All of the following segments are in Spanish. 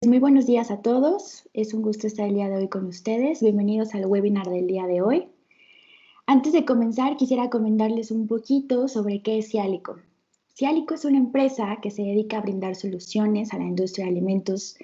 Muy buenos días a todos. Es un gusto estar el día de hoy con ustedes. Bienvenidos al webinar del día de hoy. Antes de comenzar, quisiera comentarles un poquito sobre qué es Cialico. Cialico es una empresa que se dedica a brindar soluciones a la industria de alimentos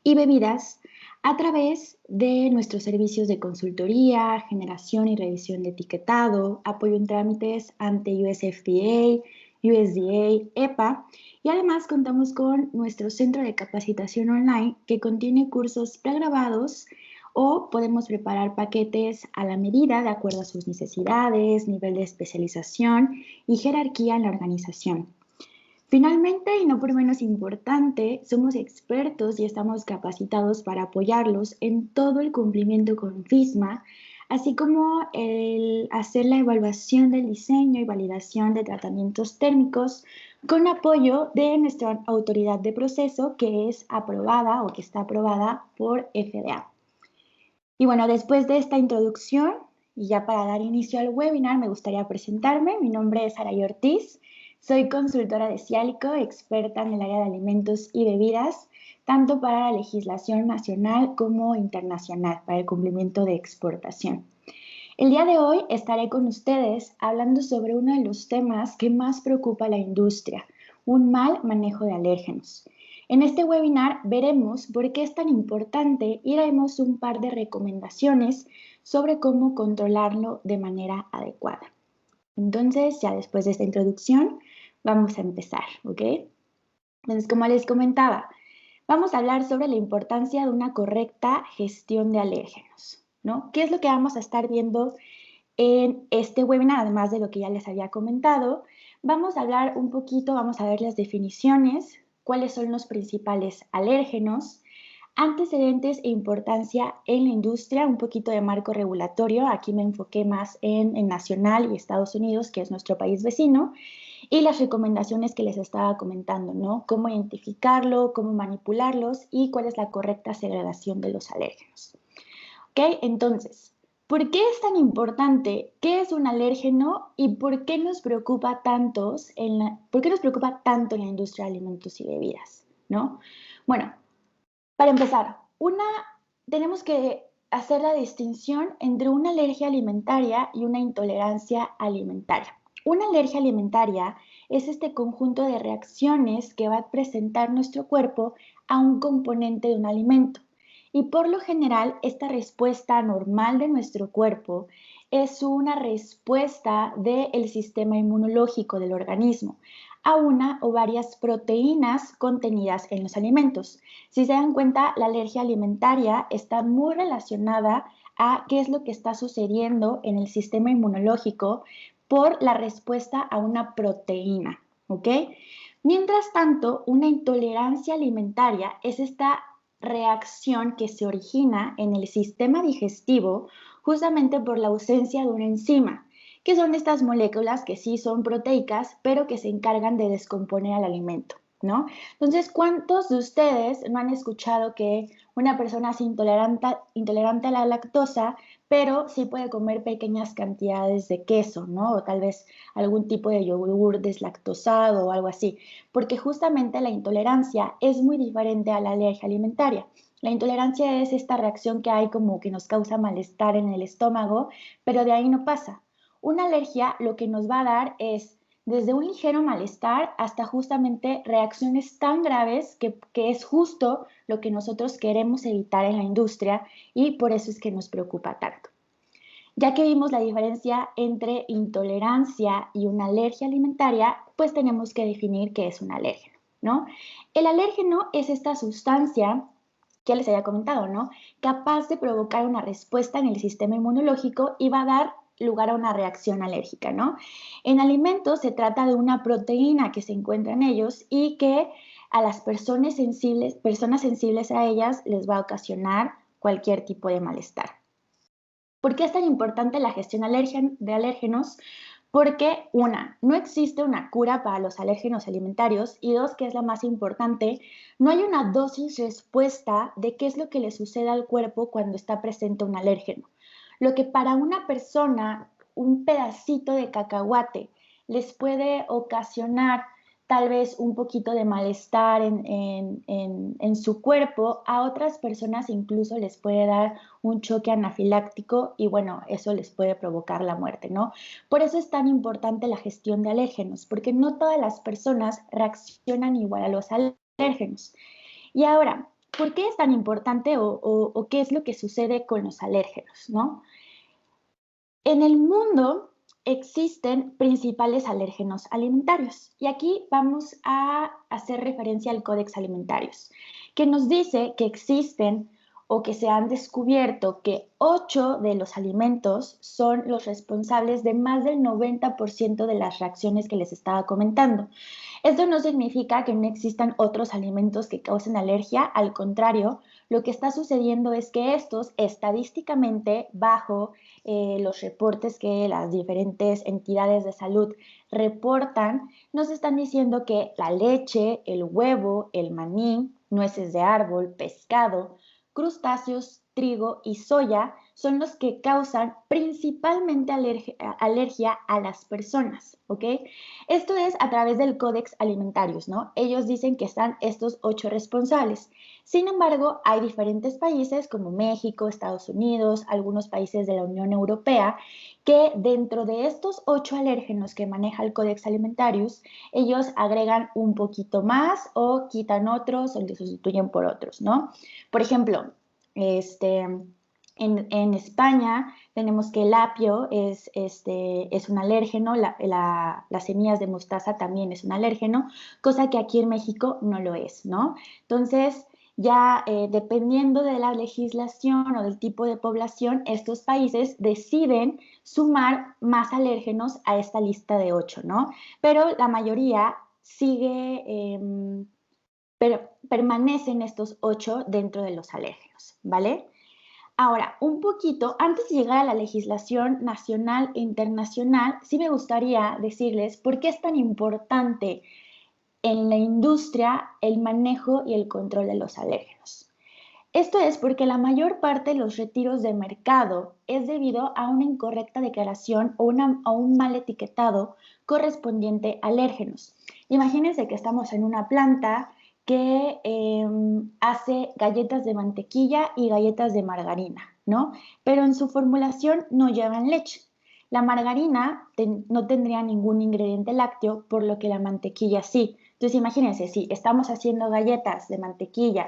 y bebidas a través de nuestros servicios de consultoría, generación y revisión de etiquetado, apoyo en trámites ante USFDA, USDA, EPA, y además contamos con nuestro centro de capacitación online que contiene cursos pregrabados o podemos preparar paquetes a la medida de acuerdo a sus necesidades, nivel de especialización y jerarquía en la organización. Finalmente, y no por menos importante, somos expertos y estamos capacitados para apoyarlos en todo el cumplimiento con FISMA, así como el hacer la evaluación del diseño y validación de tratamientos térmicos con apoyo de nuestra autoridad de proceso que es aprobada o que está aprobada por FDA. Y bueno, después de esta introducción, y ya para dar inicio al webinar, me gustaría presentarme. Mi nombre es Araí Ortiz, soy consultora de Cialico, experta en el área de alimentos y bebidas, tanto para la legislación nacional como internacional, para el cumplimiento de exportación. El día de hoy estaré con ustedes hablando sobre uno de los temas que más preocupa a la industria, un mal manejo de alérgenos. En este webinar veremos por qué es tan importante y daremos un par de recomendaciones sobre cómo controlarlo de manera adecuada. Entonces, ya después de esta introducción, vamos a empezar, ¿ok? Entonces, como les comentaba, vamos a hablar sobre la importancia de una correcta gestión de alérgenos, ¿no? ¿Qué es lo que vamos a estar viendo en este webinar, además de lo que ya les había comentado? Vamos a hablar un poquito, vamos a ver las definiciones, cuáles son los principales alérgenos, antecedentes e importancia en la industria, un poquito de marco regulatorio. Aquí me enfoqué más en nacional y Estados Unidos, que es nuestro país vecino, y las recomendaciones que les estaba comentando, ¿no? Cómo identificarlo, cómo manipularlos y cuál es la correcta segregación de los alérgenos. ¿Ok? Entonces, ¿por qué es tan importante? ¿Qué es un alérgeno y por qué nos preocupa por qué nos preocupa tanto en la industria de alimentos y bebidas? ¿No? Bueno, para empezar, tenemos que hacer la distinción entre una alergia alimentaria y una intolerancia alimentaria. Una alergia alimentaria es este conjunto de reacciones que va a presentar nuestro cuerpo a un componente de un alimento. Y por lo general, esta respuesta normal de nuestro cuerpo es una respuesta del sistema inmunológico del organismo a una o varias proteínas contenidas en los alimentos. Si se dan cuenta, la alergia alimentaria está muy relacionada a qué es lo que está sucediendo en el sistema inmunológico por la respuesta a una proteína, ¿ok? Mientras tanto, una intolerancia alimentaria es esta reacción que se origina en el sistema digestivo justamente por la ausencia de una enzima, que son estas moléculas que sí son proteicas, pero que se encargan de descomponer al alimento, ¿no? Entonces, ¿cuántos de ustedes no han escuchado que una persona es intolerante a la lactosa, pero sí puede comer pequeñas cantidades de queso, ¿no? O tal vez algún tipo de yogur deslactosado o algo así, porque justamente la intolerancia es muy diferente a la alergia alimentaria. La intolerancia es esta reacción que hay como que nos causa malestar en el estómago, pero de ahí no pasa. Una alergia lo que nos va a dar es desde un ligero malestar hasta justamente reacciones tan graves que es justo lo que nosotros queremos evitar en la industria y por eso es que nos preocupa tanto. Ya que vimos la diferencia entre intolerancia y una alergia alimentaria, pues tenemos que definir qué es un alérgeno, ¿no? El alérgeno es esta sustancia que les había comentado, ¿no? Capaz de provocar una respuesta en el sistema inmunológico y va a dar lugar a una reacción alérgica, ¿no? En alimentos se trata de una proteína que se encuentra en ellos y que a las personas sensibles a ellas les va a ocasionar cualquier tipo de malestar. ¿Por qué es tan importante la gestión de alérgenos? Porque, una, no existe una cura para los alérgenos alimentarios y dos, que es la más importante, no hay una dosis respuesta de qué es lo que le sucede al cuerpo cuando está presente un alérgeno. Lo que para una persona un pedacito de cacahuate les puede ocasionar tal vez un poquito de malestar en su cuerpo, a otras personas incluso les puede dar un choque anafiláctico y bueno, eso les puede provocar la muerte, ¿no? Por eso es tan importante la gestión de alérgenos, porque no todas las personas reaccionan igual a los alérgenos. Y ahora, ¿por qué es tan importante o qué es lo que sucede con los alérgenos, no? En el mundo existen principales alérgenos alimentarios y aquí vamos a hacer referencia al Codex Alimentarius, que nos dice que existen o que se han descubierto que 8 de los alimentos son los responsables de más del 90% de las reacciones que les estaba comentando. Esto no significa que no existan otros alimentos que causen alergia, al contrario, lo que está sucediendo es que estos estadísticamente bajo los reportes que las diferentes entidades de salud reportan, nos están diciendo que la leche, el huevo, el maní, nueces de árbol, pescado, crustáceos, trigo y soya son los que causan principalmente alergia a las personas, ¿ok? Esto es a través del Codex Alimentarius, ¿no? Ellos dicen que están estos 8 responsables. Sin embargo, hay diferentes países como México, Estados Unidos, algunos países de la Unión Europea, que dentro de estos 8 alérgenos que maneja el Codex Alimentarius, ellos agregan un poquito más o quitan otros o los sustituyen por otros, ¿no? Por ejemplo, en España tenemos que el apio es un alérgeno, las semillas de mostaza también es un alérgeno, cosa que aquí en México no lo es, ¿no? Entonces, ya dependiendo de la legislación o del tipo de población, estos países deciden sumar más alérgenos a esta lista de 8, ¿no? Pero la mayoría sigue, permanecen estos 8 dentro de los alérgenos, ¿vale? Ahora, un poquito, antes de llegar a la legislación nacional e internacional, sí me gustaría decirles por qué es tan importante en la industria el manejo y el control de los alérgenos. Esto es porque la mayor parte de los retiros de mercado es debido a una incorrecta declaración o a un mal etiquetado correspondiente a alérgenos. Imagínense que estamos en una planta que hace galletas de mantequilla y galletas de margarina, ¿no? Pero en su formulación no llevan leche. La margarina no tendría ningún ingrediente lácteo, por lo que la mantequilla sí. Entonces imagínense, si estamos haciendo galletas de mantequilla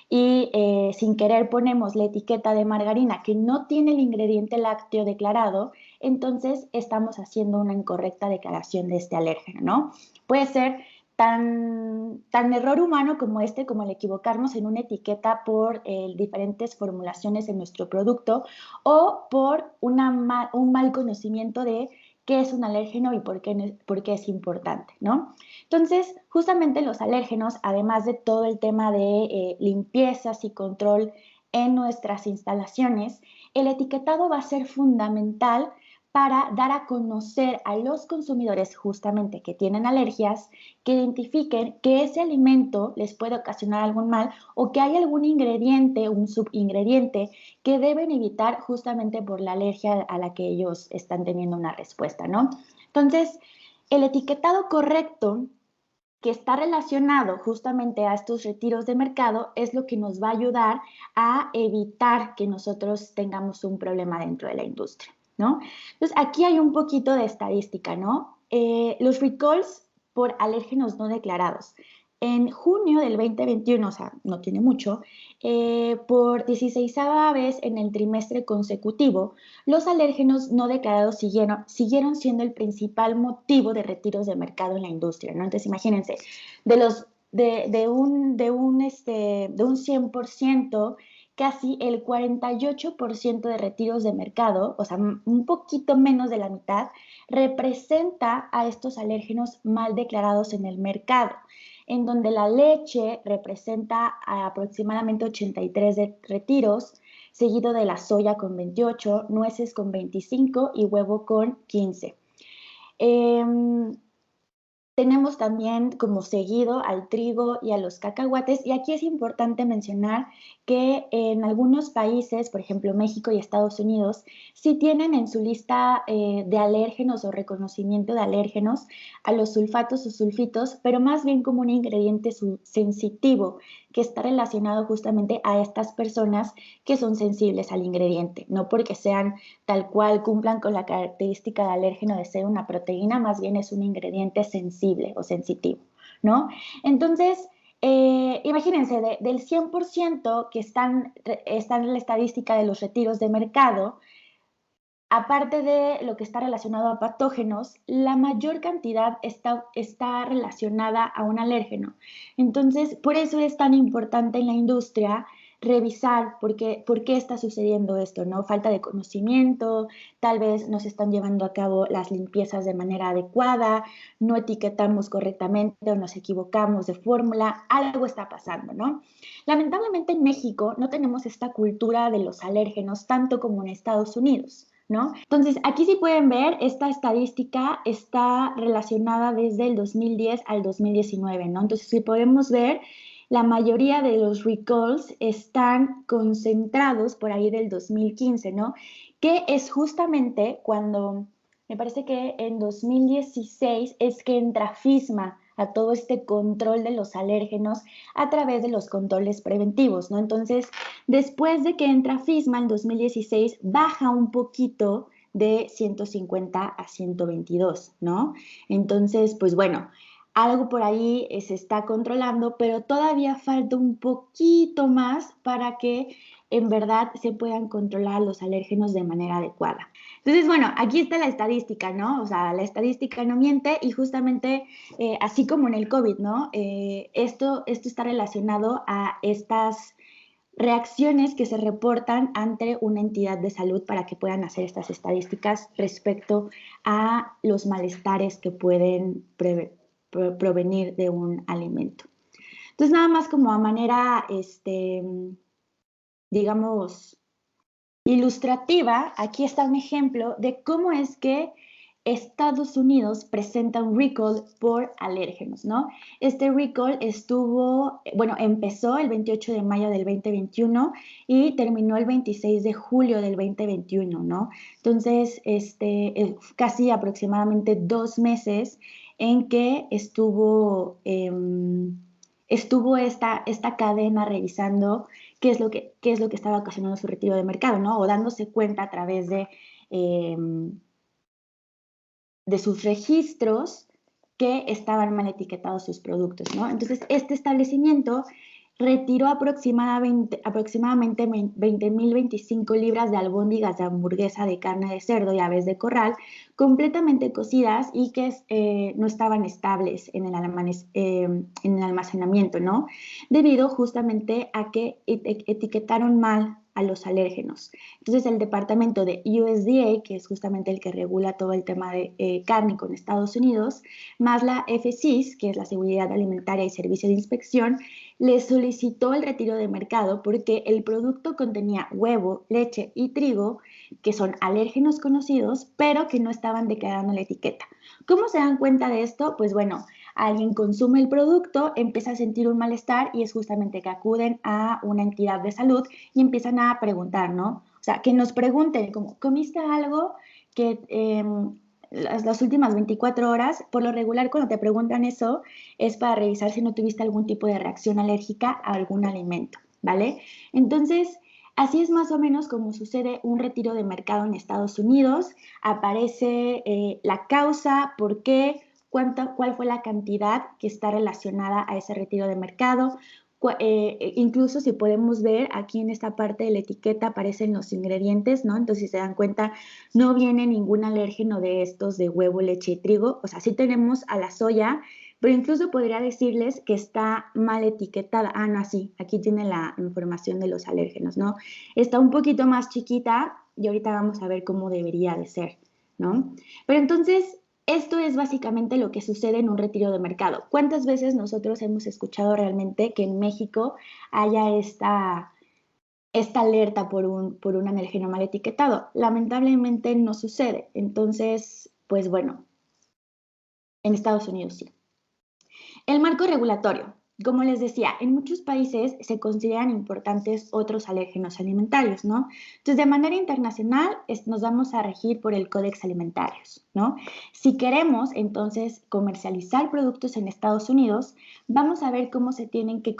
y sin querer ponemos la etiqueta de margarina que no tiene el ingrediente lácteo declarado, entonces estamos haciendo una incorrecta declaración de este alérgeno, ¿no? Puede ser tan error humano como como el equivocarnos en una etiqueta por diferentes formulaciones en nuestro producto o por un mal conocimiento de qué es un alérgeno y por qué es importante, ¿no? Entonces, justamente los alérgenos, además de todo el tema de limpiezas y control en nuestras instalaciones, el etiquetado va a ser fundamental para dar a conocer a los consumidores justamente que tienen alergias, que identifiquen que ese alimento les puede ocasionar algún mal o que hay algún ingrediente, un subingrediente que deben evitar justamente por la alergia a la que ellos están teniendo una respuesta, ¿no? Entonces, el etiquetado correcto que está relacionado justamente a estos retiros de mercado es lo que nos va a ayudar a evitar que nosotros tengamos un problema dentro de la industria, ¿no? Entonces, aquí hay un poquito de estadística, ¿no? Los recalls por alérgenos no declarados. En junio del 2021, o sea, no tiene mucho, por 16ª vez en el trimestre consecutivo, los alérgenos no declarados siguieron siendo el principal motivo de retiros de mercado en la industria, ¿no? Entonces, imagínense, de un 100%, casi el 48% de retiros de mercado, o sea, un poquito menos de la mitad, representa a estos alérgenos mal declarados en el mercado, en donde la leche representa aproximadamente 83 retiros, seguido de la soya con 28, nueces con 25 y huevo con 15. Tenemos también como seguido al trigo y a los cacahuates, y aquí es importante mencionar que en algunos países, por ejemplo México y Estados Unidos, sí tienen en su lista de alérgenos o reconocimiento de alérgenos a los sulfatos o sulfitos, pero más bien como un ingrediente sensitivo que está relacionado justamente a estas personas que son sensibles al ingrediente, no porque sean tal cual cumplan con la característica de alérgeno de ser una proteína, más bien es un ingrediente sensible o sensitivo, ¿no? Entonces, imagínense, del 100% que está en la estadística de los retiros de mercado, aparte de lo que está relacionado a patógenos, la mayor cantidad está relacionada a un alérgeno. Entonces, por eso es tan importante en la industria revisar por qué está sucediendo esto, ¿no? Falta de conocimiento, tal vez no se están llevando a cabo las limpiezas de manera adecuada, no etiquetamos correctamente o nos equivocamos de fórmula, algo está pasando, ¿no? Lamentablemente en México no tenemos esta cultura de los alérgenos tanto como en Estados Unidos, ¿no? Entonces, aquí sí pueden ver, esta estadística está relacionada desde el 2010 al 2019, ¿no? Entonces, si podemos ver, la mayoría de los recalls están concentrados por ahí del 2015, ¿no? Que es justamente cuando, me parece que en 2016 es que entra FISMA a todo este control de los alérgenos a través de los controles preventivos, ¿no? Entonces, después de que entra FISMA en 2016, baja un poquito de 150 a 122, ¿no? Entonces, pues bueno, algo por ahí se está controlando, pero todavía falta un poquito más para que en verdad se puedan controlar los alérgenos de manera adecuada. Entonces, bueno, aquí está la estadística, ¿no? O sea, la estadística no miente y justamente así como en el COVID, ¿no? Esto está relacionado a estas reacciones que se reportan ante una entidad de salud para que puedan hacer estas estadísticas respecto a los malestares que pueden provenir de un alimento. Entonces, nada más como a manera, digamos, ilustrativa, aquí está un ejemplo de cómo es que Estados Unidos presenta un recall por alérgenos, ¿no? Este recall empezó el 28 de mayo del 2021 y terminó el 26 de julio del 2021, ¿no? Entonces, casi aproximadamente 2 meses en que estuvo esta cadena revisando qué es lo que estaba ocasionando su retiro de mercado, ¿no? O dándose cuenta a través de sus registros que estaban mal etiquetados sus productos, ¿no? Entonces, este establecimiento retiró aproximadamente 20.025 libras de albóndigas de hamburguesa de carne de cerdo y aves de corral completamente cocidas y que no estaban estables en el almacenamiento, ¿no? Debido justamente a que etiquetaron mal a los alérgenos. Entonces, el departamento de USDA, que es justamente el que regula todo el tema de carne con Estados Unidos, más la FCIS, que es la Seguridad Alimentaria y Servicio de Inspección, le solicitó el retiro de mercado porque el producto contenía huevo, leche y trigo, que son alérgenos conocidos, pero que no estaban declarando en la etiqueta. ¿Cómo se dan cuenta de esto? Pues bueno, alguien consume el producto, empieza a sentir un malestar y es justamente que acuden a una entidad de salud y empiezan a preguntar, ¿no? O sea, que nos pregunten, como, ¿comiste algo que las últimas 24 horas? Por lo regular, cuando te preguntan eso, es para revisar si no tuviste algún tipo de reacción alérgica a algún alimento, ¿vale? Entonces, así es más o menos como sucede un retiro de mercado en Estados Unidos. Aparece la causa, por qué, cuál fue la cantidad que está relacionada a ese retiro de mercado. Incluso si podemos ver aquí en esta parte de la etiqueta aparecen los ingredientes, ¿no? Entonces, si se dan cuenta, no viene ningún alérgeno de estos de huevo, leche y trigo. O sea, sí tenemos a la soya, pero incluso podría decirles que está mal etiquetada. Ah, no, sí, aquí tiene la información de los alérgenos, ¿no? Está un poquito más chiquita y ahorita vamos a ver cómo debería de ser, ¿no? Pero entonces, esto es básicamente lo que sucede en un retiro de mercado. ¿Cuántas veces nosotros hemos escuchado realmente que en México haya esta alerta por un alérgeno mal etiquetado? Lamentablemente no sucede. Entonces, pues bueno, en Estados Unidos sí. El marco regulatorio. Como les decía, en muchos países se consideran importantes otros alérgenos alimentarios, ¿no? Entonces, de manera internacional, nos vamos a regir por el Códex Alimentarios, ¿no? Si queremos, entonces, comercializar productos en Estados Unidos, vamos a ver cómo se tienen que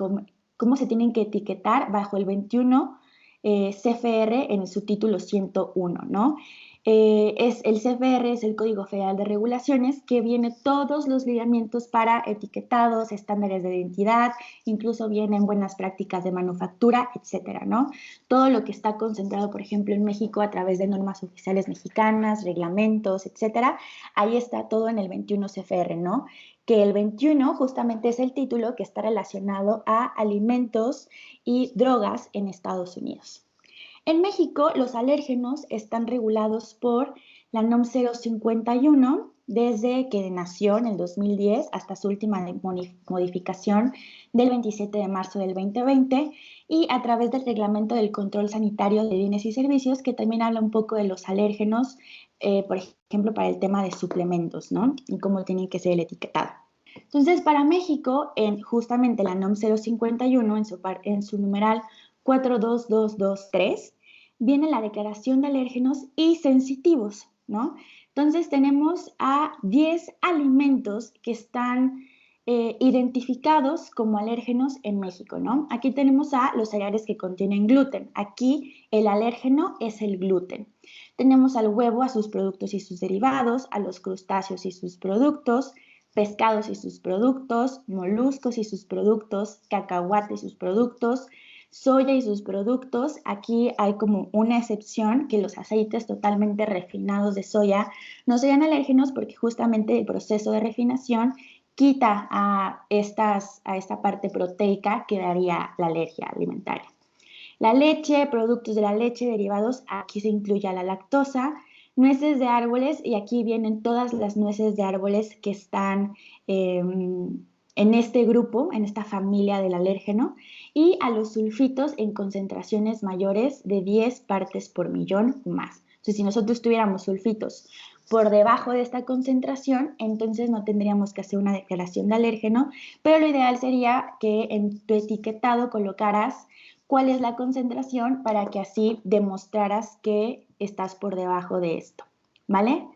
etiquetar bajo el 21 CFR en su título 101, ¿no? El CFR es el Código Federal de Regulaciones, que viene todos los lineamientos para etiquetados, estándares de identidad, incluso vienen buenas prácticas de manufactura, etcétera, ¿no? Todo lo que está concentrado, por ejemplo, en México a través de normas oficiales mexicanas, reglamentos, etcétera, ahí está todo en el 21 CFR, ¿no? Que el 21 justamente es el título que está relacionado a alimentos y drogas en Estados Unidos. En México, los alérgenos están regulados por la NOM 051 desde que nació en el 2010 hasta su última modificación del 27 de marzo del 2020 y a través del Reglamento del Control Sanitario de Bienes y Servicios, que también habla un poco de los alérgenos, por ejemplo, para el tema de suplementos, ¿no? Y cómo tiene que ser el etiquetado. Entonces, para México, justamente la NOM 051, en su numeral 42223, viene la declaración de alérgenos y sensitivos, ¿no? Entonces, tenemos a 10 alimentos que están identificados como alérgenos en México, ¿no? Aquí tenemos a los cereales que contienen gluten. Aquí el alérgeno es el gluten. Tenemos al huevo, a sus productos y sus derivados, a los crustáceos y sus productos, pescados y sus productos, moluscos y sus productos, cacahuate y sus productos, soya y sus productos. Aquí hay como una excepción, que los aceites totalmente refinados de soya no serían alérgenos porque justamente el proceso de refinación quita a esta parte proteica que daría la alergia alimentaria. La leche, productos de la leche, derivados, aquí se incluye la lactosa, nueces de árboles, y aquí vienen todas las nueces de árboles que están en este grupo, en esta familia del alérgeno, y a los sulfitos en concentraciones mayores de 10 partes por millón o más. Entonces, si nosotros tuviéramos sulfitos por debajo de esta concentración, entonces no tendríamos que hacer una declaración de alérgeno, pero lo ideal sería que en tu etiquetado colocaras cuál es la concentración para que así demostraras que estás por debajo de esto, ¿vale?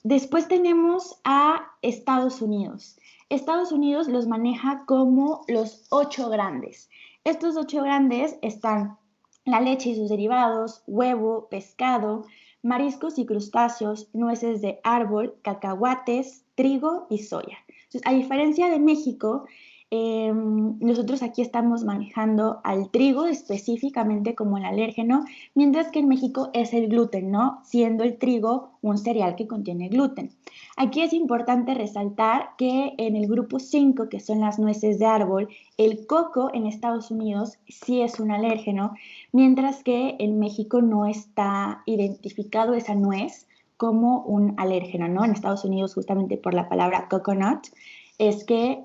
Después tenemos a Estados Unidos. Estados Unidos los maneja como los 8 grandes. Estos 8 grandes están la leche y sus derivados, huevo, pescado, mariscos y crustáceos, nueces de árbol, cacahuates, trigo y soya. Entonces, a diferencia de México, nosotros aquí estamos manejando al trigo específicamente como el alérgeno, mientras que en México es el gluten, ¿no? Siendo el trigo un cereal que contiene gluten. Aquí es importante resaltar que en el grupo 5, que son las nueces de árbol, el coco en Estados Unidos sí es un alérgeno, mientras que en México no está identificado esa nuez como un alérgeno, ¿no? En Estados Unidos, justamente por la palabra coconut, es que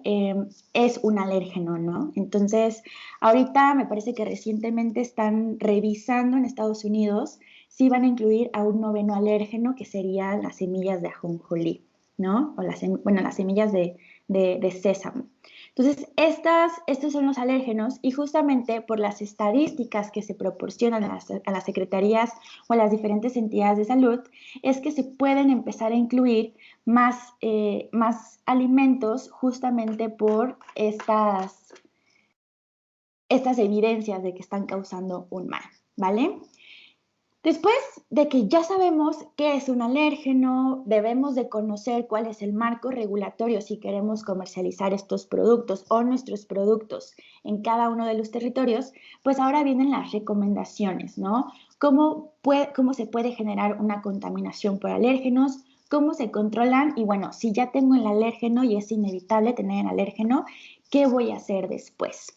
es un alérgeno, ¿no? Entonces, ahorita me parece que recientemente están revisando en Estados Unidos si van a incluir a un noveno alérgeno, que serían las semillas de ajonjolí, ¿no? O las semillas de sésamo. Entonces, estos son los alérgenos, y justamente por las estadísticas que se proporcionan a las secretarías o a las diferentes entidades de salud, es que se pueden empezar a incluir más alimentos justamente por estas evidencias de que están causando un mal, ¿vale? Después de que ya sabemos qué es un alérgeno, debemos de conocer cuál es el marco regulatorio si queremos comercializar estos productos o nuestros productos en cada uno de los territorios, pues ahora vienen las recomendaciones, ¿no? ¿Cómo se puede generar una contaminación por alérgenos? ¿Cómo se controlan? Y bueno, si ya tengo el alérgeno y es inevitable tener el alérgeno, ¿qué voy a hacer después?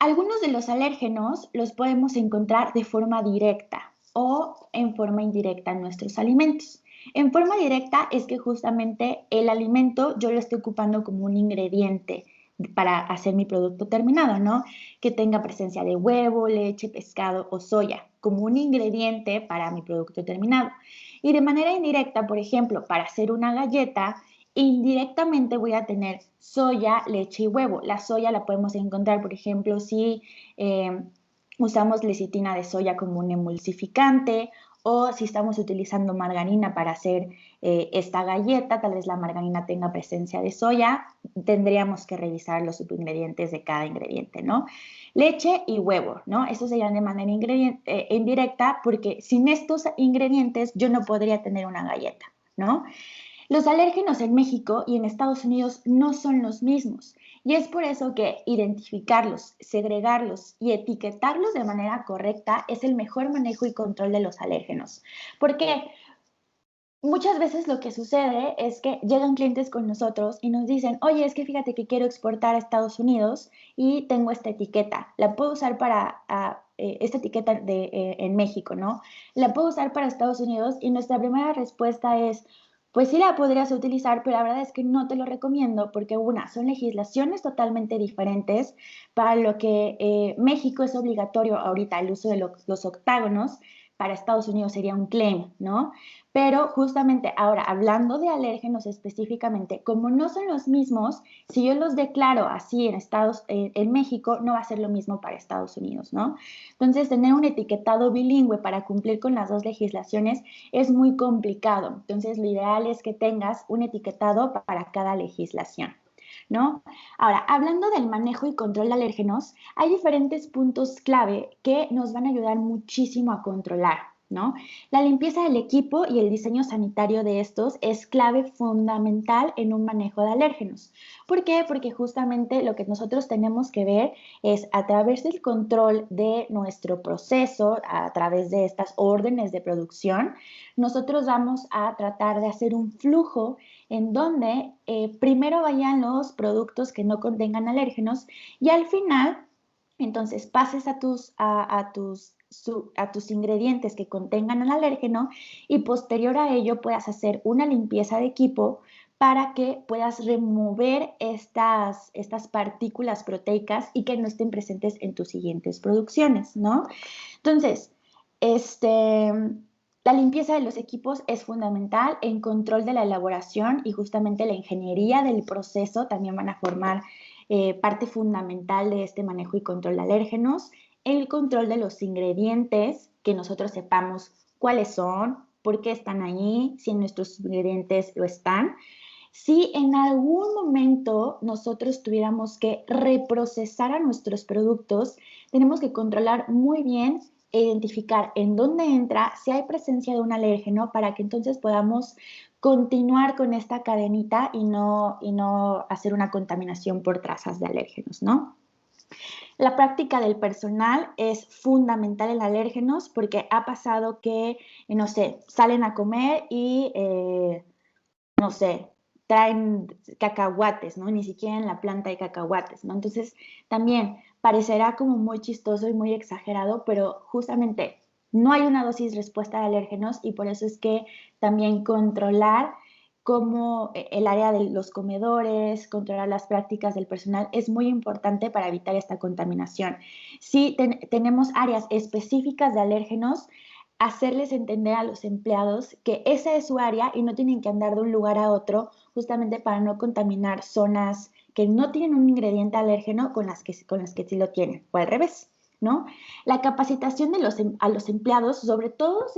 Algunos de los alérgenos los podemos encontrar de forma directa o en forma indirecta en nuestros alimentos. En forma directa es que justamente el alimento yo lo estoy ocupando como un ingrediente para hacer mi producto terminado, ¿no? Que tenga presencia de huevo, leche, pescado o soya como un ingrediente para mi producto terminado. Y de manera indirecta, por ejemplo, para hacer una galleta, indirectamente voy a tener soya, leche y huevo. La soya la podemos encontrar, por ejemplo, si usamos lecitina de soya como un emulsificante o si estamos utilizando margarina para hacer esta galleta, tal vez la margarina tenga presencia de soya, tendríamos que revisar los subingredientes de cada ingrediente, ¿no? Leche y huevo, ¿no? Eso serían de manera indirecta porque sin estos ingredientes yo no podría tener una galleta, ¿no? Los alérgenos en México y en Estados Unidos no son los mismos y es por eso que identificarlos, segregarlos y etiquetarlos de manera correcta es el mejor manejo y control de los alérgenos. Porque muchas veces lo que sucede es que llegan clientes con nosotros y nos dicen, oye, es que fíjate que quiero exportar a Estados Unidos y tengo esta etiqueta, la puedo usar para esta etiqueta en México, ¿no? La puedo usar para Estados Unidos y nuestra primera respuesta es, pues sí la podrías utilizar, pero la verdad es que no te lo recomiendo porque son legislaciones totalmente diferentes. Para lo que México es obligatorio ahorita el uso de los octágonos, para Estados Unidos sería un claim, ¿no? Pero justamente ahora, hablando de alérgenos específicamente, como no son los mismos, si yo los declaro así en México, no va a ser lo mismo para Estados Unidos, ¿no? Entonces, tener un etiquetado bilingüe para cumplir con las dos legislaciones es muy complicado. Entonces, lo ideal es que tengas un etiquetado para cada legislación, ¿no? Ahora, hablando del manejo y control de alérgenos, hay diferentes puntos clave que nos van a ayudar muchísimo a controlar, ¿no? La limpieza del equipo y el diseño sanitario de estos es clave fundamental en un manejo de alérgenos. ¿Por qué? Porque justamente lo que nosotros tenemos que ver es a través del control de nuestro proceso, a través de estas órdenes de producción, nosotros vamos a tratar de hacer un flujo en donde primero vayan los productos que no contengan alérgenos y al final, entonces, pases a tus ingredientes que contengan el alérgeno y posterior a ello puedas hacer una limpieza de equipo para que puedas remover estas partículas proteicas y que no estén presentes en tus siguientes producciones, ¿no? Entonces, la limpieza de los equipos es fundamental en control de la elaboración y justamente la ingeniería del proceso también van a formar parte fundamental de este manejo y control de alérgenos, el control de los ingredientes, que nosotros sepamos cuáles son, por qué están ahí, si nuestros ingredientes lo están. Si en algún momento nosotros tuviéramos que reprocesar a nuestros productos, tenemos que controlar muy bien e identificar en dónde entra, si hay presencia de un alérgeno, para que entonces podamos continuar con esta cadenita y no hacer una contaminación por trazas de alérgenos, ¿no? La práctica del personal es fundamental en alérgenos porque ha pasado que, no sé, salen a comer y no sé, traen cacahuates, ¿no? Ni siquiera en la planta hay cacahuates, ¿no? Entonces, también parecerá como muy chistoso y muy exagerado, pero justamente no hay una dosis respuesta de alérgenos y por eso es que también controlar como el área de los comedores, controlar las prácticas del personal es muy importante para evitar esta contaminación. Si tenemos áreas específicas de alérgenos, hacerles entender a los empleados que esa es su área y no tienen que andar de un lugar a otro justamente para no contaminar zonas que no tienen un ingrediente alérgeno con las que sí lo tienen, o al revés, ¿no? La capacitación a los empleados sobre todos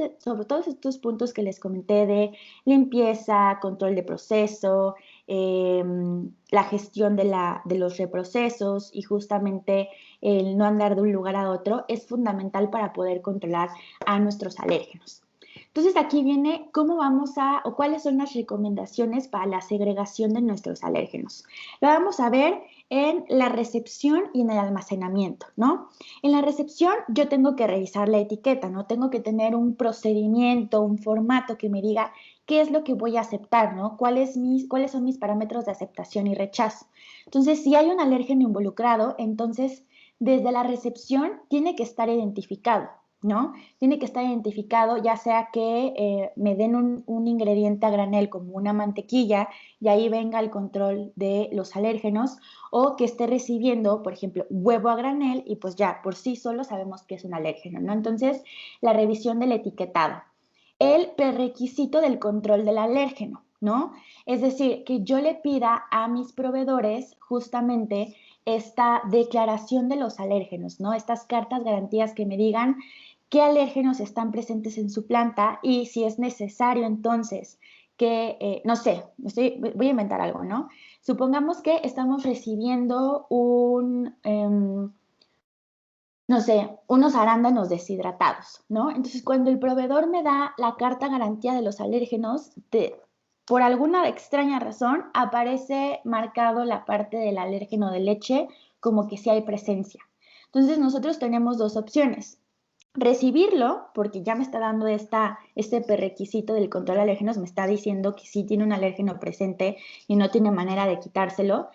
estos puntos que les comenté de limpieza, control de proceso, la gestión de los reprocesos y justamente el no andar de un lugar a otro es fundamental para poder controlar a nuestros alérgenos. Entonces aquí viene cómo o cuáles son las recomendaciones para la segregación de nuestros alérgenos. Lo vamos a ver en la recepción y en el almacenamiento, ¿no? En la recepción yo tengo que revisar la etiqueta, ¿no? Tengo que tener un procedimiento, un formato que me diga qué es lo que voy a aceptar, ¿no? ¿Cuáles son mis parámetros de aceptación y rechazo? Entonces, si hay un alérgeno involucrado, entonces desde la recepción tiene que estar identificado. ¿no? Tiene que estar identificado, ya sea que me den un ingrediente a granel como una mantequilla y ahí venga el control de los alérgenos, o que esté recibiendo, por ejemplo, huevo a granel y pues ya por sí solo sabemos que es un alérgeno, ¿no? Entonces, la revisión del etiquetado. El prerequisito del control del alérgeno, ¿no? Es decir, que yo le pida a mis proveedores justamente esta declaración de los alérgenos, ¿no? Estas cartas garantías que me digan qué alérgenos están presentes en su planta y si es necesario entonces que, no sé, voy a inventar algo, ¿no? Supongamos que estamos recibiendo no sé, unos arándanos deshidratados, ¿no? Entonces, cuando el proveedor me da la carta garantía de los alérgenos, por alguna extraña razón, aparece marcado la parte del alérgeno de leche como que sí hay presencia. Entonces, nosotros tenemos dos opciones. Recibirlo, porque ya me está dando este prerequisito del control de alérgenos, me está diciendo que sí tiene un alérgeno presente y no tiene manera de quitárselo.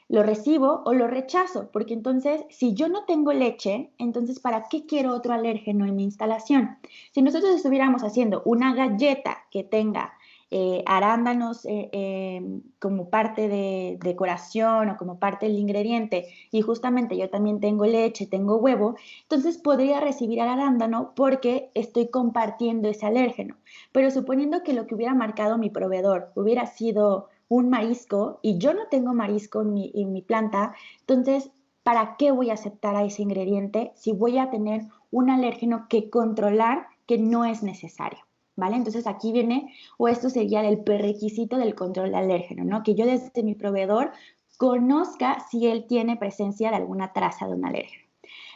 Lo recibo o lo rechazo, porque entonces, si yo no tengo leche, entonces, ¿para qué quiero otro alérgeno en mi instalación? Si nosotros estuviéramos haciendo una galleta que tenga arándanos como parte de decoración o como parte del ingrediente, y justamente yo también tengo leche, tengo huevo, entonces podría recibir al arándano porque estoy compartiendo ese alérgeno. Pero suponiendo que lo que hubiera marcado mi proveedor hubiera sido un marisco y yo no tengo marisco en mi planta, entonces, ¿para qué voy a aceptar a ese ingrediente si voy a tener un alérgeno que controlar que no es necesario? ¿Vale? Entonces aquí viene, o esto sería el prerequisito del control de alérgeno, ¿no? Que yo desde mi proveedor conozca si él tiene presencia de alguna traza de un alérgeno.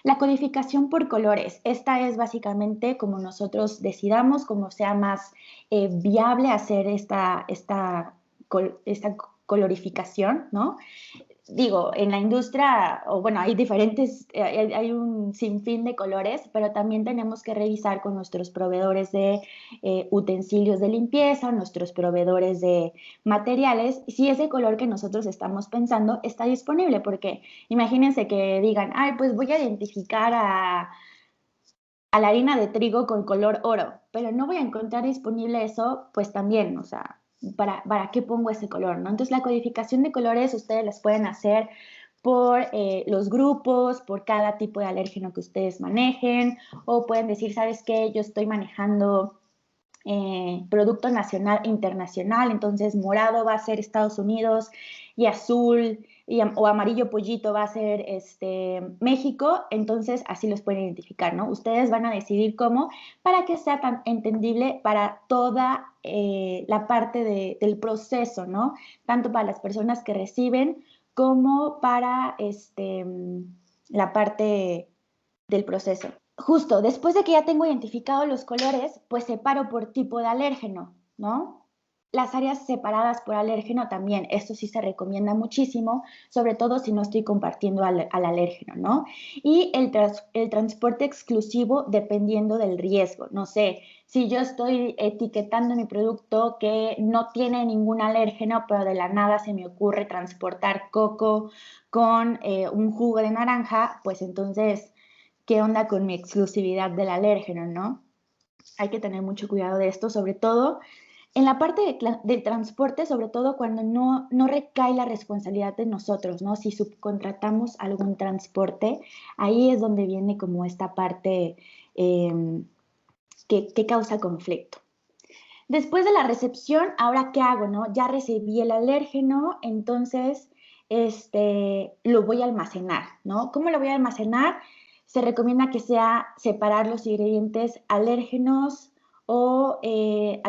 La codificación por colores. Esta es básicamente como nosotros decidamos, como sea más viable hacer esta colorificación, ¿no? Digo, en la industria, o bueno, hay diferentes, hay un sinfín de colores, pero también tenemos que revisar con nuestros proveedores de utensilios de limpieza, nuestros proveedores de materiales, si ese color que nosotros estamos pensando está disponible, porque imagínense que digan, ay, pues voy a identificar a la harina de trigo con color oro, pero no voy a encontrar disponible eso, pues también, o sea, ¿para qué pongo ese color, no? Entonces, la codificación de colores ustedes las pueden hacer por los grupos, por cada tipo de alérgeno que ustedes manejen, o pueden decir, ¿sabes qué? Yo estoy manejando producto nacional e internacional, entonces morado va a ser Estados Unidos y azul o amarillo pollito va a ser México, entonces así los pueden identificar, ¿no? Ustedes van a decidir cómo para que sea tan entendible para toda la parte del proceso, ¿no? Tanto para las personas que reciben como para la parte del proceso. Justo, después de que ya tengo identificado los colores, pues separo por tipo de alérgeno, ¿no? Las áreas separadas por alérgeno también, esto sí se recomienda muchísimo, sobre todo si no estoy compartiendo al alérgeno, ¿no? Y el transporte exclusivo dependiendo del riesgo, no sé, si yo estoy etiquetando mi producto que no tiene ningún alérgeno, pero de la nada se me ocurre transportar coco con un jugo de naranja, pues entonces qué onda con mi exclusividad del alérgeno, ¿no? Hay que tener mucho cuidado de esto, sobre todo en la parte del transporte, sobre todo cuando no recae la responsabilidad de nosotros, ¿no? Si subcontratamos algún transporte, ahí es donde viene como esta parte que causa conflicto. Después de la recepción, ¿ahora qué hago, no? Ya recibí el alérgeno, entonces lo voy a almacenar, ¿no? ¿Cómo lo voy a almacenar? Se recomienda que sea separar los ingredientes alérgenos o de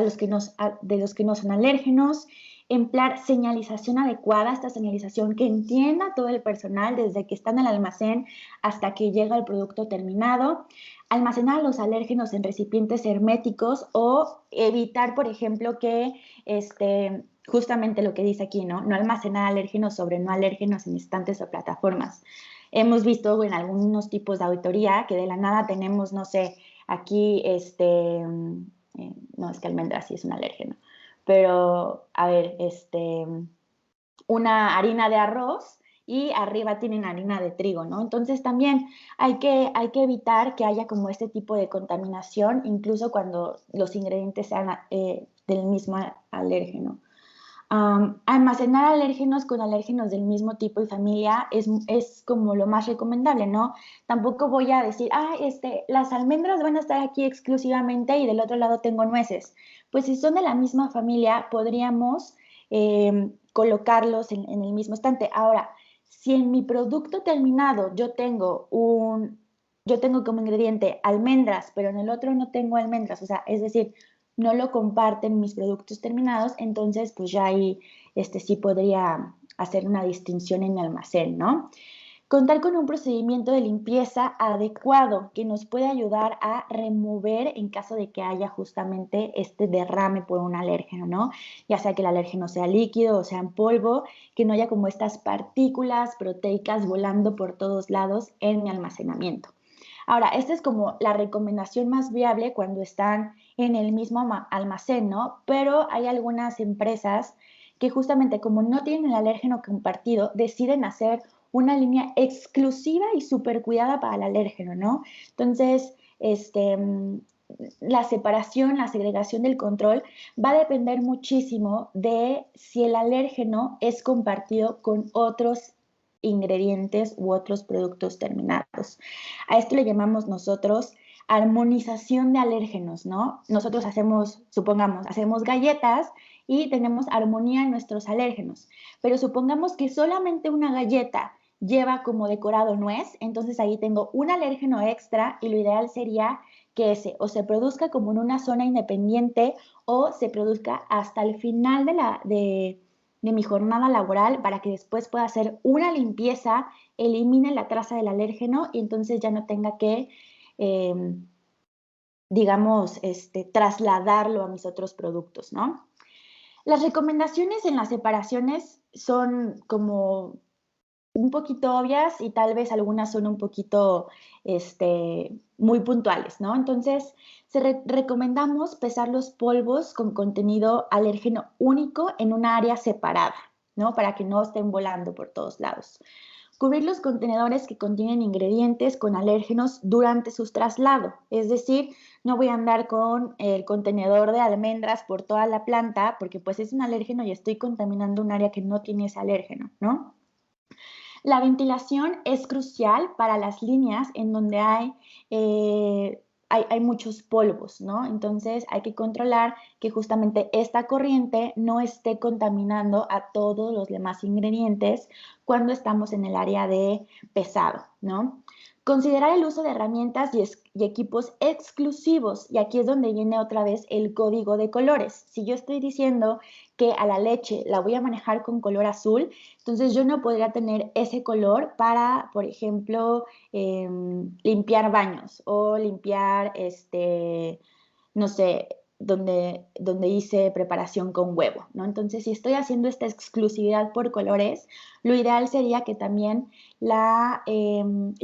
los que no son alérgenos, emplear señalización adecuada, esta señalización que entienda todo el personal desde que está en el almacén hasta que llega el producto terminado, almacenar los alérgenos en recipientes herméticos o evitar, por ejemplo, que justamente lo que dice aquí, ¿no? No almacenar alérgenos sobre no alérgenos en estantes o plataformas. Hemos visto en algunos tipos de auditoría que de la nada tenemos, no sé, aquí, no, es que almendra sí es un alérgeno, pero, a ver, una harina de arroz y arriba tienen harina de trigo, ¿no? Entonces también hay que evitar que haya como este tipo de contaminación, incluso cuando los ingredientes sean del mismo alérgeno. Almacenar alérgenos con alérgenos del mismo tipo y familia es como lo más recomendable, ¿no? Tampoco voy a decir, las almendras van a estar aquí exclusivamente y del otro lado tengo nueces. Pues si son de la misma familia, podríamos colocarlos en el mismo estante. Ahora, si en mi producto terminado yo tengo como ingrediente almendras, pero en el otro no tengo almendras, o sea, es decir, no lo comparten mis productos terminados, entonces pues ya ahí sí podría hacer una distinción en mi almacén, ¿no? Contar con un procedimiento de limpieza adecuado que nos puede ayudar a remover en caso de que haya justamente este derrame por un alérgeno, ¿no? Ya sea que el alérgeno sea líquido o sea en polvo, que no haya como estas partículas proteicas volando por todos lados en mi almacenamiento. Ahora, esta es como la recomendación más viable cuando están en el mismo almacén, ¿no? Pero hay algunas empresas que justamente como no tienen el alérgeno compartido, deciden hacer una línea exclusiva y súper cuidada para el alérgeno, ¿no? Entonces, la separación, la segregación del control va a depender muchísimo de si el alérgeno es compartido con otros ingredientes u otros productos terminados. A esto le llamamos nosotros armonización de alérgenos, ¿no? Nosotros hacemos galletas y tenemos armonía en nuestros alérgenos, pero supongamos que solamente una galleta lleva como decorado nuez, entonces ahí tengo un alérgeno extra y lo ideal sería que ese o se produzca como en una zona independiente o se produzca hasta el final de mi jornada laboral para que después pueda hacer una limpieza, elimine la traza del alérgeno y entonces ya no tenga que, eh, digamos, trasladarlo a mis otros productos, ¿no? Las recomendaciones en las separaciones son como un poquito obvias y tal vez algunas son un poquito muy puntuales, ¿no? Entonces, recomendamos pesar los polvos con contenido alérgeno único en una área separada, ¿no? Para que no estén volando por todos lados. Cubrir los contenedores que contienen ingredientes con alérgenos durante su traslado, es decir, no voy a andar con el contenedor de almendras por toda la planta porque pues es un alérgeno y estoy contaminando un área que no tiene ese alérgeno, ¿no? La ventilación es crucial para las líneas en donde hay muchos polvos, ¿no? Entonces hay que controlar que justamente esta corriente no esté contaminando a todos los demás ingredientes cuando estamos en el área de pesado, ¿no? Considerar el uso de herramientas y equipos exclusivos, y aquí es donde viene otra vez el código de colores. Si yo estoy diciendo que a la leche la voy a manejar con color azul, entonces yo no podría tener ese color para, por ejemplo, limpiar baños o limpiar, no sé, donde hice preparación con huevo, ¿no? Entonces, si estoy haciendo esta exclusividad por colores, lo ideal sería que también la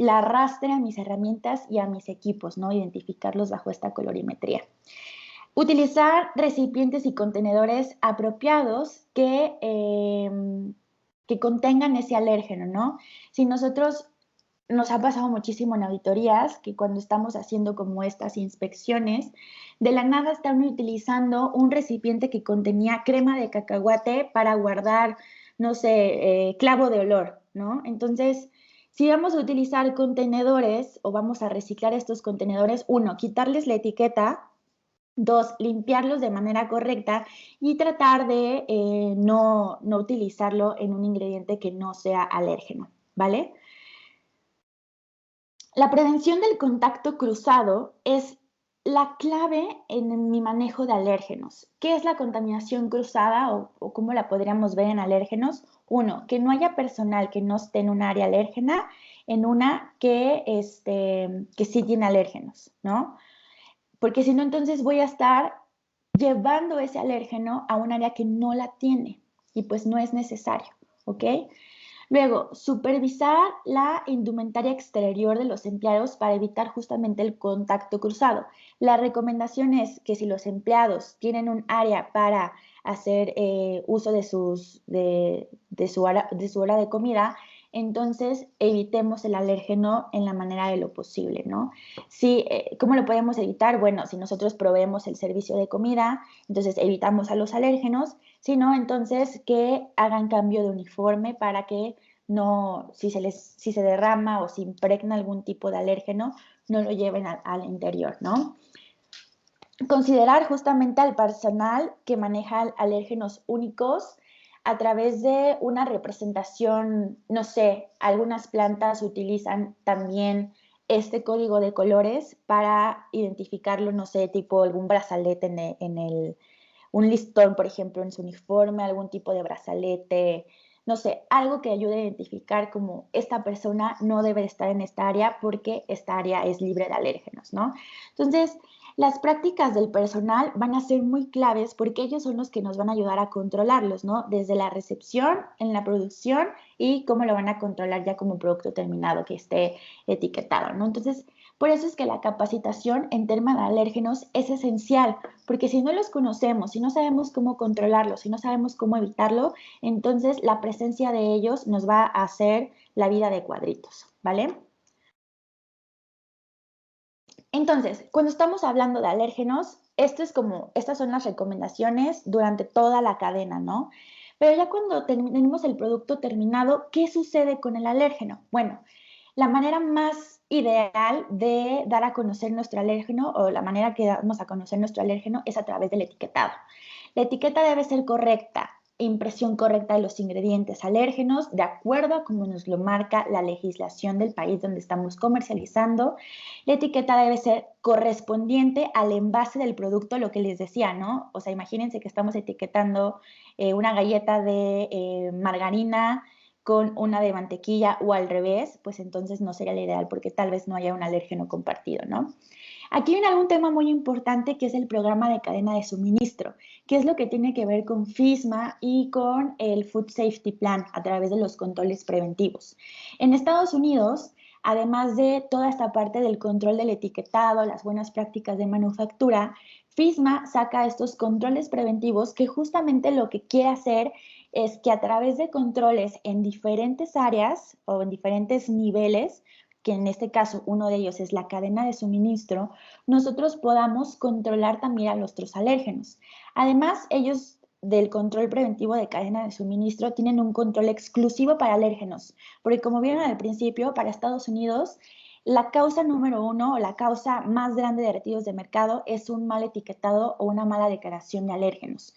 arrastre a mis herramientas y a mis equipos, ¿no? Identificarlos bajo esta colorimetría. Utilizar recipientes y contenedores apropiados que contengan ese alérgeno, ¿no? Si nosotros nos ha pasado muchísimo en auditorías que cuando estamos haciendo como estas inspecciones, de la nada están utilizando un recipiente que contenía crema de cacahuate para guardar, no sé, clavo de olor, ¿no? Entonces, si vamos a utilizar contenedores o vamos a reciclar estos contenedores, uno, quitarles la etiqueta. Dos, limpiarlos de manera correcta y tratar de no utilizarlo en un ingrediente que no sea alérgeno, ¿vale? La prevención del contacto cruzado es la clave en mi manejo de alérgenos. ¿Qué es la contaminación cruzada o cómo la podríamos ver en alérgenos? Uno, que no haya personal que no esté en un área alérgena, en una que sí tiene alérgenos, ¿no? Porque si no, entonces voy a estar llevando ese alérgeno a un área que no la tiene y pues no es necesario, ¿ok? Luego, supervisar la indumentaria exterior de los empleados para evitar justamente el contacto cruzado. La recomendación es que si los empleados tienen un área para hacer uso de su hora de comida, entonces evitemos el alérgeno en la manera de lo posible, ¿no? Sí, ¿cómo lo podemos evitar? Bueno, si nosotros proveemos el servicio de comida, entonces evitamos a los alérgenos, si no, entonces que hagan cambio de uniforme para que no, si se derrama o se impregna algún tipo de alérgeno, no lo lleven al interior, ¿no? Considerar justamente al personal que maneja alérgenos únicos a través de una representación, no sé, algunas plantas utilizan también este código de colores para identificarlo, no sé, tipo algún brazalete un listón, por ejemplo, en su uniforme, algún tipo de brazalete, no sé, algo que ayude a identificar como esta persona no debe estar en esta área porque esta área es libre de alérgenos, ¿no? Entonces, las prácticas del personal van a ser muy claves porque ellos son los que nos van a ayudar a controlarlos, ¿no? Desde la recepción, en la producción y cómo lo van a controlar ya como producto terminado que esté etiquetado, ¿no? Entonces, por eso es que la capacitación en tema de alérgenos es esencial, porque si no los conocemos, si no sabemos cómo controlarlos, si no sabemos cómo evitarlo, entonces la presencia de ellos nos va a hacer la vida de cuadritos, ¿vale? Entonces, cuando estamos hablando de alérgenos, estas son las recomendaciones durante toda la cadena, ¿no? Pero ya cuando tenemos el producto terminado, ¿qué sucede con el alérgeno? Bueno, la manera más ideal de dar a conocer nuestro alérgeno o la manera que damos a conocer nuestro alérgeno es a través del etiquetado. La etiqueta debe ser correcta, impresión correcta de los ingredientes alérgenos, de acuerdo a cómo nos lo marca la legislación del país donde estamos comercializando. La etiqueta debe ser correspondiente al envase del producto, lo que les decía, ¿no? O sea, imagínense que estamos etiquetando una galleta de margarina con una de mantequilla o al revés, pues entonces no sería lo ideal porque tal vez no haya un alérgeno compartido, ¿no? Aquí viene algún tema muy importante que es el programa de cadena de suministro, que es lo que tiene que ver con FISMA y con el Food Safety Plan a través de los controles preventivos. En Estados Unidos, además de toda esta parte del control del etiquetado, las buenas prácticas de manufactura, FISMA saca estos controles preventivos que justamente lo que quiere hacer es que a través de controles en diferentes áreas o en diferentes niveles, que en este caso uno de ellos es la cadena de suministro, nosotros podamos controlar también a nuestros alérgenos. Además, ellos del control preventivo de cadena de suministro tienen un control exclusivo para alérgenos, porque como vieron al principio, para Estados Unidos, la causa número uno o la causa más grande de retiros de mercado es un mal etiquetado o una mala declaración de alérgenos.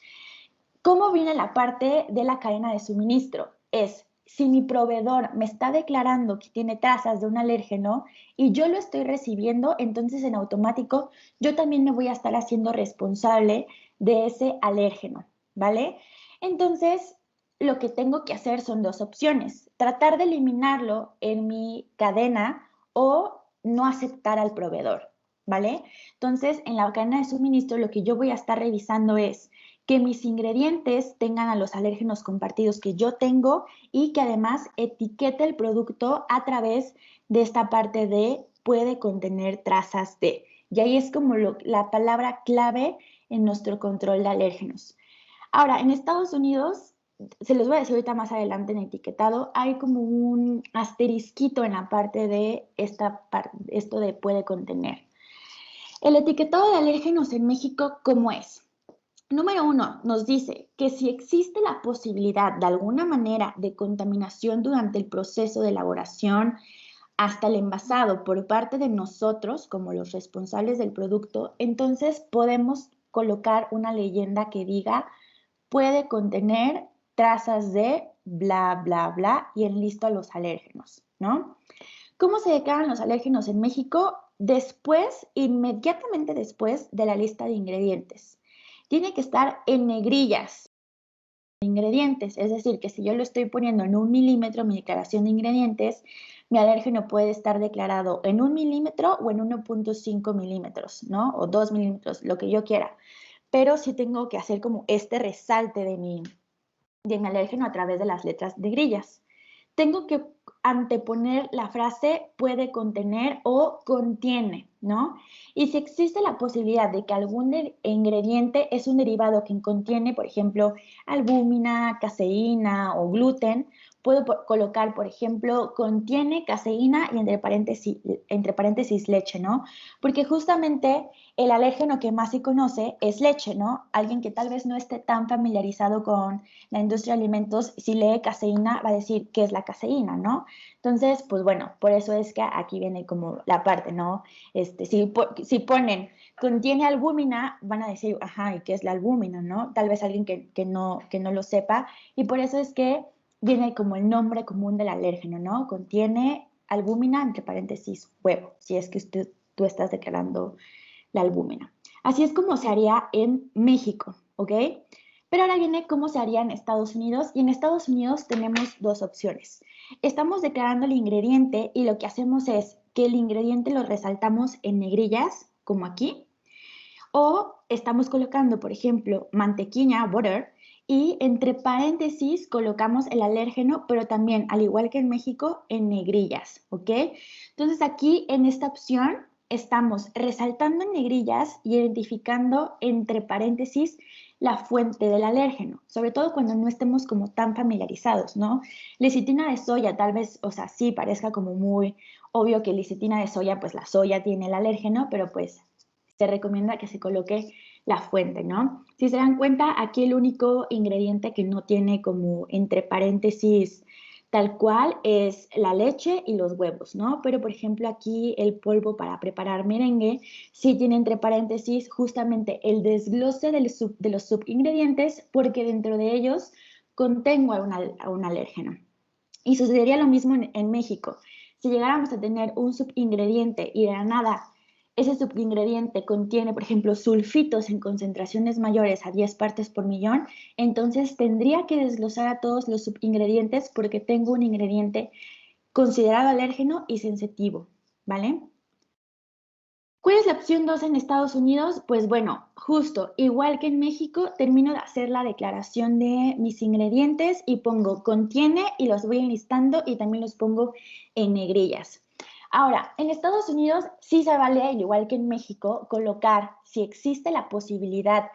¿Cómo viene la parte de la cadena de suministro? Es, si mi proveedor me está declarando que tiene trazas de un alérgeno y yo lo estoy recibiendo, entonces en automático yo también me voy a estar haciendo responsable de ese alérgeno, ¿vale? Entonces, lo que tengo que hacer son dos opciones, tratar de eliminarlo en mi cadena o no aceptar al proveedor, ¿vale? Entonces, en la cadena de suministro lo que yo voy a estar revisando es que mis ingredientes tengan a los alérgenos compartidos que yo tengo y que además etiquete el producto a través de esta parte de puede contener trazas de. Y ahí es como la palabra clave en nuestro control de alérgenos. Ahora, en Estados Unidos, se los voy a decir ahorita más adelante en etiquetado, hay como un asterisquito en la parte de esto de puede contener. El etiquetado de alérgenos en México, ¿cómo es? Número uno, nos dice que si existe la posibilidad de alguna manera de contaminación durante el proceso de elaboración hasta el envasado por parte de nosotros como los responsables del producto, entonces podemos colocar una leyenda que diga puede contener trazas de bla, bla, bla y enlisto a los alérgenos, ¿no? ¿Cómo se declaran los alérgenos en México? Después, inmediatamente después de la lista de ingredientes. Tiene que estar en negrillas de ingredientes, es decir, que si yo lo estoy poniendo en 1 milímetro, mi declaración de ingredientes, mi alérgeno puede estar declarado en 1 milímetro o en 1.5 milímetros, ¿no? O 2 milímetros, lo que yo quiera. Pero sí tengo que hacer como este resalte de mi alérgeno a través de las letras de grillas. Tengo que anteponer la frase puede contener o contiene, ¿no? Y si existe la posibilidad de que algún ingrediente es un derivado que contiene, por ejemplo, albúmina, caseína o gluten, puedo colocar, por ejemplo, contiene caseína y entre paréntesis leche, ¿no? Porque justamente el alérgeno que más se conoce es leche, ¿no? Alguien que tal vez no esté tan familiarizado con la industria de alimentos, si lee caseína va a decir qué es la caseína, ¿no? Entonces, pues bueno, por eso es que aquí viene como la parte, ¿no? Si ponen contiene albúmina, van a decir, ajá, ¿y qué es la albúmina, no? Tal vez alguien que no lo sepa, y por eso es que viene como el nombre común del alérgeno, ¿no? Contiene albúmina, entre paréntesis, huevo, si es que tú estás declarando la albúmina. Así es como se haría en México, ¿ok? Pero ahora viene cómo se haría en Estados Unidos, y en Estados Unidos tenemos dos opciones. Estamos declarando el ingrediente y lo que hacemos es que el ingrediente lo resaltamos en negrillas, como aquí, o estamos colocando, por ejemplo, mantequilla, butter, y entre paréntesis colocamos el alérgeno, pero también, al igual que en México, en negrillas, ¿ok? Entonces aquí en esta opción estamos resaltando en negrillas y identificando entre paréntesis la fuente del alérgeno, sobre todo cuando no estemos como tan familiarizados, ¿no? Lecitina de soya, tal vez, o sea, sí parezca como muy obvio que lecitina de soya, pues la soya tiene el alérgeno, pero pues se recomienda que se coloque la fuente, ¿no? Si se dan cuenta, aquí el único ingrediente que no tiene como entre paréntesis tal cual es la leche y los huevos, ¿no? Pero, por ejemplo, aquí el polvo para preparar merengue sí tiene entre paréntesis justamente el desglose de los subingredientes porque dentro de ellos contengo a un alérgeno. Y sucedería lo mismo en México. Si llegáramos a tener un subingrediente y de la nada ese subingrediente contiene, por ejemplo, sulfitos en concentraciones mayores a 10 partes por millón, entonces tendría que desglosar a todos los subingredientes porque tengo un ingrediente considerado alérgeno y sensitivo, ¿vale? ¿Cuál es la opción 2 en Estados Unidos? Pues bueno, justo igual que en México, termino de hacer la declaración de mis ingredientes y pongo contiene y los voy enlistando y también los pongo en negrillas. Ahora, en Estados Unidos sí se vale, igual que en México, colocar si existe la posibilidad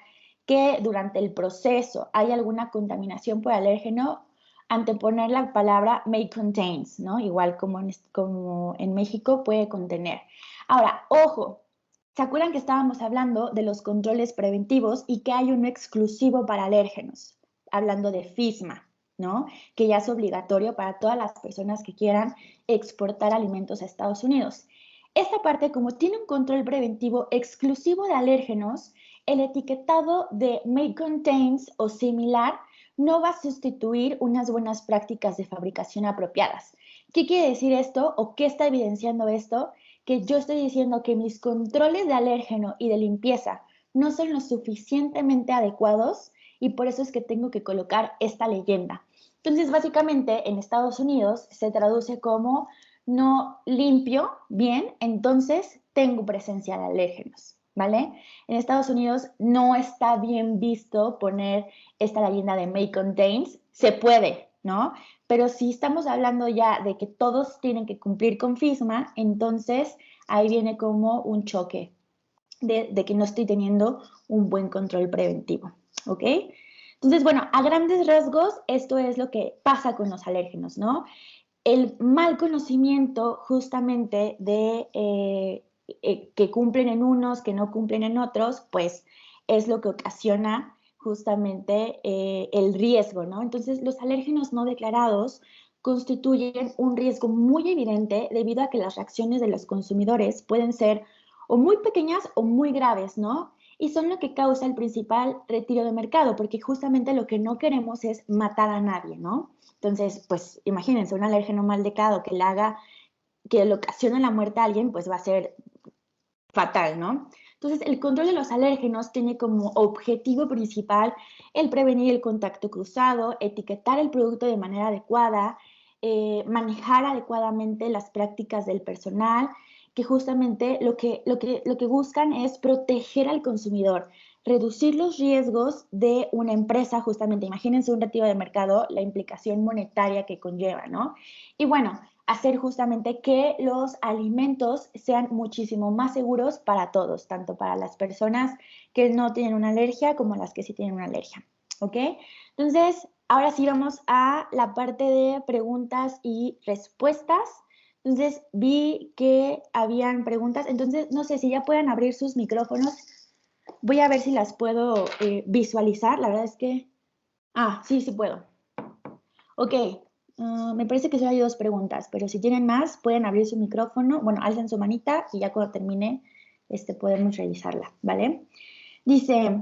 que durante el proceso hay alguna contaminación por alérgeno, anteponer la palabra may contains, ¿no? Igual como en México puede contener. Ahora, ojo, ¿se acuerdan que estábamos hablando de los controles preventivos y que hay uno exclusivo para alérgenos? Hablando de FISMA, ¿no? Que ya es obligatorio para todas las personas que quieran exportar alimentos a Estados Unidos. Esta parte, como tiene un control preventivo exclusivo de alérgenos, el etiquetado de may contains o similar no va a sustituir unas buenas prácticas de fabricación apropiadas. ¿Qué quiere decir esto o qué está evidenciando esto? Que yo estoy diciendo que mis controles de alérgeno y de limpieza no son lo suficientemente adecuados y por eso es que tengo que colocar esta leyenda. Entonces, básicamente, en Estados Unidos se traduce como no limpio bien, entonces tengo presencia de alérgenos, ¿vale? En Estados Unidos no está bien visto poner esta leyenda de may contains, se puede, ¿no? Pero si estamos hablando ya de que todos tienen que cumplir con FISMA, entonces ahí viene como un choque de que no estoy teniendo un buen control preventivo, ¿ok? Entonces, bueno, a grandes rasgos, esto es lo que pasa con los alérgenos, ¿no? El mal conocimiento justamente de que cumplen en unos, que no cumplen en otros, pues es lo que ocasiona justamente el riesgo, ¿no? Entonces, los alérgenos no declarados constituyen un riesgo muy evidente debido a que las reacciones de los consumidores pueden ser o muy pequeñas o muy graves, ¿no? Y son lo que causa el principal retiro de mercado, porque justamente lo que no queremos es matar a nadie, ¿no? Entonces, pues imagínense, un alérgeno mal declarado que le ocasione la muerte a alguien, pues va a ser fatal, ¿no? Entonces, el control de los alérgenos tiene como objetivo principal el prevenir el contacto cruzado, etiquetar el producto de manera adecuada, manejar adecuadamente las prácticas del personal, que justamente lo que buscan es proteger al consumidor, reducir los riesgos de una empresa, justamente, imagínense un retiro de mercado, la implicación monetaria que conlleva, ¿no? Y bueno, hacer justamente que los alimentos sean muchísimo más seguros para todos, tanto para las personas que no tienen una alergia como las que sí tienen una alergia. ¿ok? Entonces, ahora sí vamos a la parte de preguntas y respuestas. Entonces, vi que habían preguntas. Entonces, no sé si ya pueden abrir sus micrófonos. Voy a ver si las puedo visualizar. La verdad es que... Ah, sí, sí puedo. Ok, me parece que solo hay 2 preguntas, pero si tienen más, pueden abrir su micrófono. Bueno, alcen su manita y ya cuando termine, podemos revisarla, ¿vale? Dice,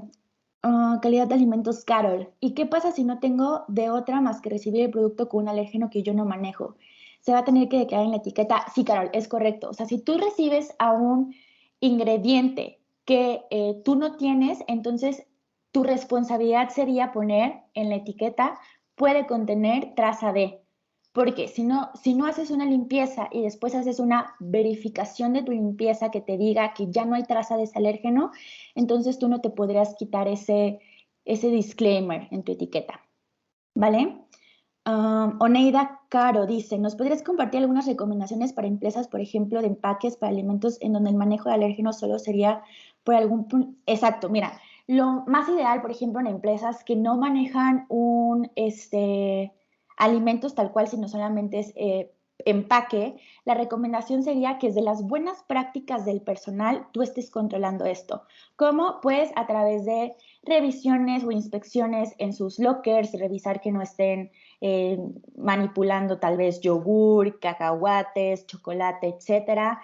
calidad de alimentos, Carol. ¿Y qué pasa si no tengo de otra más que recibir el producto con un alérgeno que yo no manejo? Se va a tener que declarar en la etiqueta. Sí, Carol, es correcto. O sea, si tú recibes a un ingrediente que tú no tienes, entonces tu responsabilidad sería poner en la etiqueta puede contener traza de. Porque si no haces una limpieza y después haces una verificación de tu limpieza que te diga que ya no hay traza de ese alérgeno, entonces tú no te podrías quitar ese disclaimer en tu etiqueta, ¿vale? Oneida Caro dice, ¿nos podrías compartir algunas recomendaciones para empresas, por ejemplo, de empaques para alimentos en donde el manejo de alérgenos solo sería por algún punto? Exacto, mira, lo más ideal, por ejemplo, en empresas que no manejan alimentos tal cual, sino solamente es empaque, la recomendación sería que desde las buenas prácticas del personal tú estés controlando esto. ¿Cómo? Pues a través de revisiones o inspecciones en sus lockers, revisar que no estén manipulando tal vez yogur, cacahuates, chocolate, etcétera,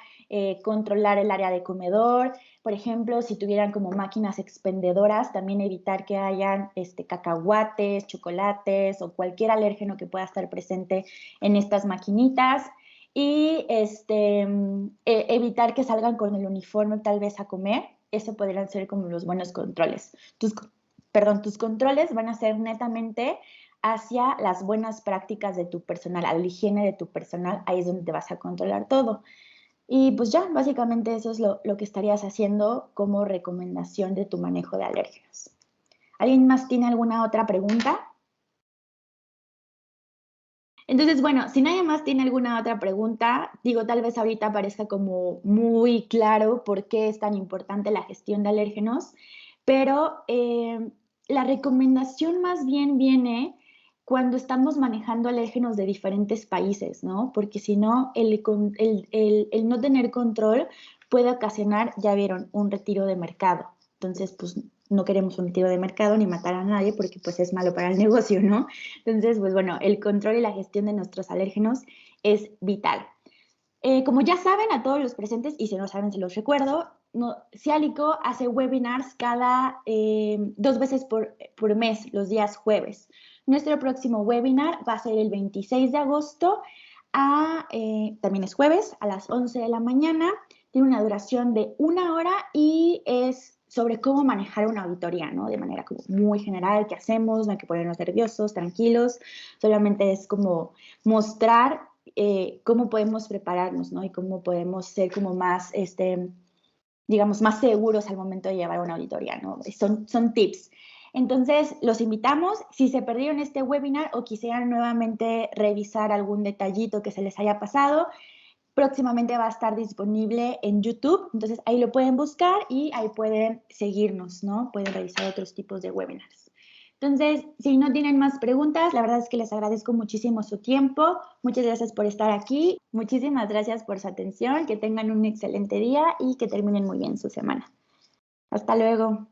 controlar el área de comedor, por ejemplo, si tuvieran como máquinas expendedoras, también evitar que hayan cacahuates, chocolates o cualquier alérgeno que pueda estar presente en estas maquinitas y evitar que salgan con el uniforme tal vez a comer. Eso podrían ser como los buenos controles. Tus controles van a ser netamente hacia las buenas prácticas de tu personal, a la higiene de tu personal, ahí es donde te vas a controlar todo. Y pues ya, básicamente eso es lo que estarías haciendo como recomendación de tu manejo de alérgenos. ¿Alguien más tiene alguna otra pregunta? Entonces, bueno, si nadie más tiene alguna otra pregunta, digo, tal vez ahorita parezca como muy claro por qué es tan importante la gestión de alérgenos, pero la recomendación más bien viene cuando estamos manejando alérgenos de diferentes países, ¿no? Porque si no, el no tener control puede ocasionar, ya vieron, un retiro de mercado. Entonces, pues no queremos un retiro de mercado ni matar a nadie porque pues es malo para el negocio, ¿no? Entonces, pues bueno, el control y la gestión de nuestros alérgenos es vital. Como ya saben, a todos los presentes, y si no saben, se los recuerdo, Cialico hace webinars cada 2 veces por mes, los días jueves. Nuestro próximo webinar va a ser el 26 de agosto, también es jueves, a las 11 de la mañana. Tiene una duración de 1 hora y es sobre cómo manejar una auditoría, ¿no? De manera como muy general, qué hacemos, no hay que ponernos nerviosos, tranquilos, solamente es como mostrar cómo podemos prepararnos, ¿no? Y cómo podemos ser como más, digamos, más seguros al momento de llevar una auditoría, ¿no? Son tips. Entonces, los invitamos. Si se perdieron este webinar o quisieran nuevamente revisar algún detallito que se les haya pasado, próximamente va a estar disponible en YouTube. Entonces, ahí lo pueden buscar y ahí pueden seguirnos, ¿no? Pueden revisar otros tipos de webinars. Entonces, si no tienen más preguntas, la verdad es que les agradezco muchísimo su tiempo. Muchas gracias por estar aquí. Muchísimas gracias por su atención. Que tengan un excelente día y que terminen muy bien su semana. Hasta luego.